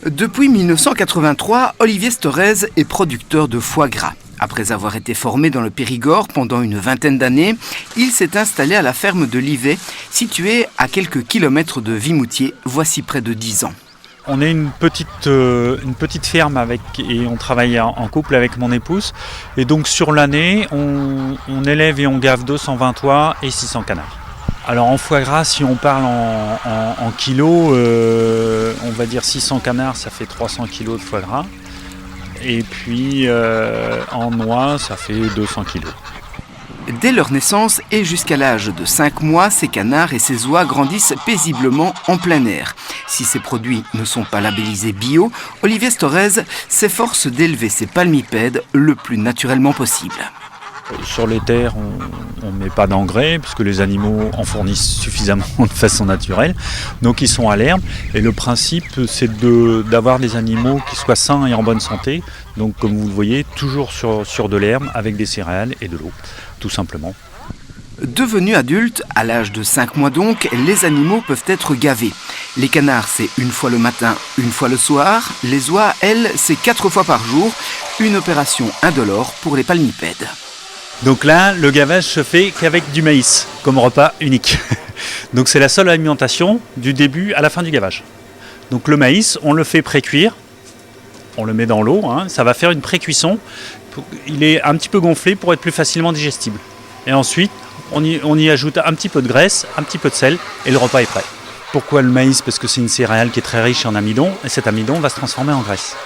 Depuis 1983, Olivier Storez est producteur de foie gras. Après avoir été formé dans le Périgord pendant une vingtaine d'années, il s'est installé à la ferme de Livet, située à quelques kilomètres de Vimoutiers, voici près de 10 ans. On est une petite ferme et on travaille en couple avec mon épouse. Et donc sur l'année, on élève et on gave 220 oies et 600 canards. Alors en foie gras, si on parle en kilos, on va dire 600 canards, ça fait 300 kilos de foie gras. Et puis en noix, ça fait 200 kilos. Dès leur naissance et jusqu'à l'âge de 5 mois, ces canards et ces oies grandissent paisiblement en plein air. Si ces produits ne sont pas labellisés bio, Olivier Storez s'efforce d'élever ces palmipèdes le plus naturellement possible. Sur les terres, on ne met pas d'engrais puisque les animaux en fournissent suffisamment de façon naturelle. Donc ils sont à l'herbe. Et le principe, c'est d'avoir des animaux qui soient sains et en bonne santé. Donc comme vous le voyez, toujours sur de l'herbe avec des céréales et de l'eau, tout simplement. Devenus adultes, à l'âge de 5 mois donc, les animaux peuvent être gavés. Les canards, c'est une fois le matin, une fois le soir. Les oies, elles, c'est 4 fois par jour. Une opération indolore pour les palmipèdes. Donc là, le gavage se fait qu'avec du maïs, comme repas unique. Donc c'est la seule alimentation du début à la fin du gavage. Donc le maïs, on le fait pré-cuire, on le met dans l'eau, ça va faire une pré-cuisson. Il est un petit peu gonflé pour être plus facilement digestible. Et ensuite, on y ajoute un petit peu de graisse, un petit peu de sel, et le repas est prêt. Pourquoi le maïs ? Parce que c'est une céréale qui est très riche en amidon, et cet amidon va se transformer en graisse.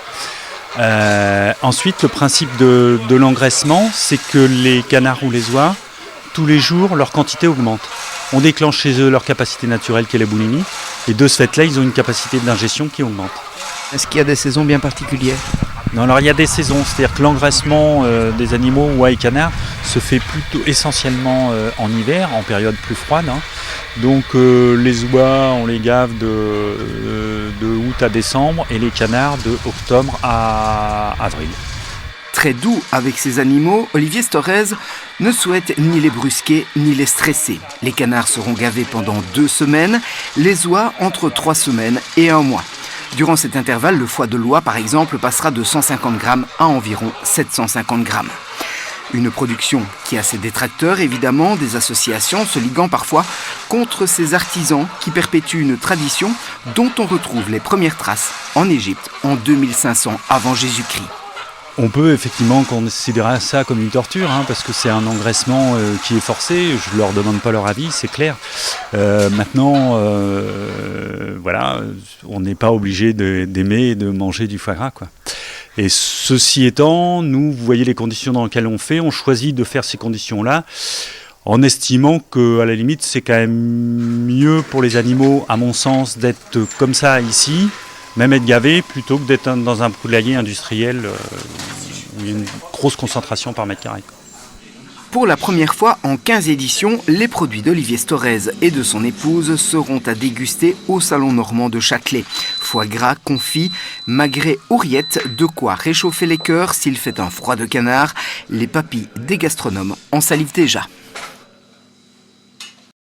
Ensuite, le principe de l'engraissement, c'est que les canards ou les oies, tous les jours, leur quantité augmente. On déclenche chez eux leur capacité naturelle qui est la boulimie, et de ce fait-là, ils ont une capacité d'ingestion qui augmente. Est-ce qu'il y a des saisons bien particulières ? Non, alors il y a des saisons, c'est-à-dire que l'engraissement des animaux, oies et canards, se fait plutôt essentiellement en hiver, en période plus froide. Donc les oies, on les gave de août à décembre et les canards de octobre à avril. Très doux avec ces animaux, Olivier Storez ne souhaite ni les brusquer ni les stresser. Les canards seront gavés pendant 2 semaines, les oies entre 3 semaines et 1 mois. Durant cet intervalle, le foie de l'oie, par exemple, passera de 150 grammes à environ 750 grammes. Une production qui a ses détracteurs, évidemment, des associations se liguant parfois contre ces artisans qui perpétuent une tradition dont on retrouve les premières traces en Égypte en 2500 avant Jésus-Christ. On peut effectivement considérer ça comme une torture, parce que c'est un engraissement qui est forcé. Je ne leur demande pas leur avis, c'est clair. Maintenant, voilà, on n'est pas obligé d'aimer et de manger du foie gras, quoi. Et ceci étant, nous, vous voyez les conditions dans lesquelles on fait, on choisit de faire ces conditions-là, en estimant qu'à la limite, c'est quand même mieux pour les animaux, à mon sens, d'être comme ça ici, même être gavé, plutôt que d'être dans un poulailler industriel où il y a une grosse concentration par mètre carré. Pour la première fois en 15 éditions, les produits d'Olivier Storez et de son épouse seront à déguster au Salon Normand de Châtelet. Foie gras, confit, magret ou rillettes, de quoi réchauffer les cœurs s'il fait un froid de canard. Les papilles des gastronomes en salivent déjà.